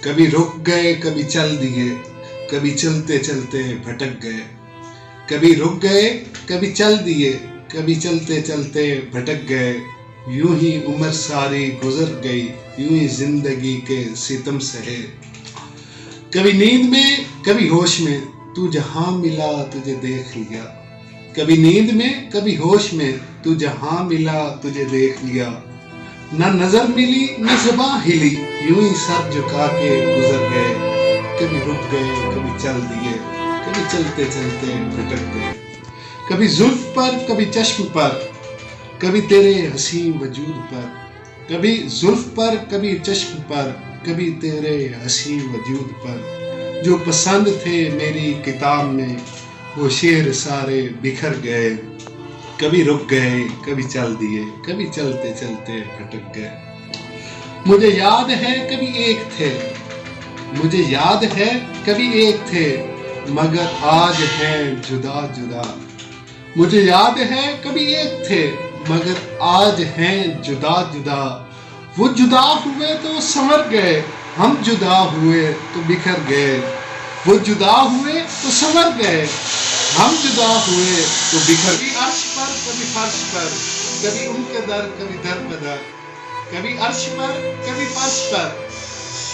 کبھی رک گئے کبھی چل دیے، کبھی چلتے چلتے بھٹک گئے. کبھی رک گئے کبھی چل دیے، کبھی چلتے چلتے بھٹک گئے. یوں ہی عمر ساری گزر گئی، یوں ہی زندگی کے ستم سہے. کبھی نیند میں کبھی ہوش میں تو جہاں ملا تجھے دیکھ لیا. کبھی نیند میں کبھی ہوش میں تو جہاں ملا تجھے دیکھ لیا. نہ نظر ملی نہ زباں ہلی، یوں ہی سر جھکا کے گزر گئے. کبھی رک گئے کبھی چل دیے، کبھی چلتے چلتے بھٹک گئے. کبھی زلف پر کبھی چشم پر، کبھی تیرے حسین وجود پر. کبھی زلف پر کبھی چشم پر، کبھی تیرے حسین وجود پر. جو پسند تھے میری کتاب میں وہ شعر سارے بکھر گئے. کبھی رک گئے کبھی چل دیے، کبھی چلتے چلتے بھٹک گئے. مجھے یاد ہے کبھی ایک تھے، مجھے یاد ہے کبھی ایک تھے، مگر آج ہیں جدا جدا. مجھے یاد ہے کبھی ایک تھے، مگر آج ہیں جدا جدا. وہ جدا ہوئے تو سنور گئے، ہم جدا ہوئے تو بکھر گئے. وہ جدا ہوئے تو سنور گئے، ہم جدا ہوئے تو بکھر. کبھی عرش پر کبھی فرش پر، کبھی ان کے در کبھی در بدر. کبھی عرش پر کبھی فرش پر،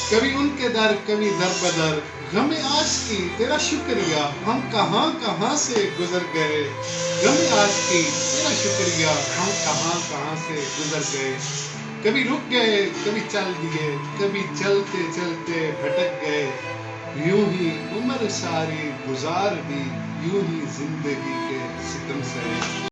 کبھی ان کے در کبھی در بدر. غم عاشقی تیرا شکریہ، ہم کہاں کہاں سے گزر گئے. غم عاشقی تیرا شکریہ، ہم کہاں کہاں سے گزر گئے. کبھی رک گئے کبھی چل دیے، کبھی چلتے چلتے بھٹک گئے. یوں ہی عمر ساری گزار دی، یوں ہی زندگی کے ستم سہے.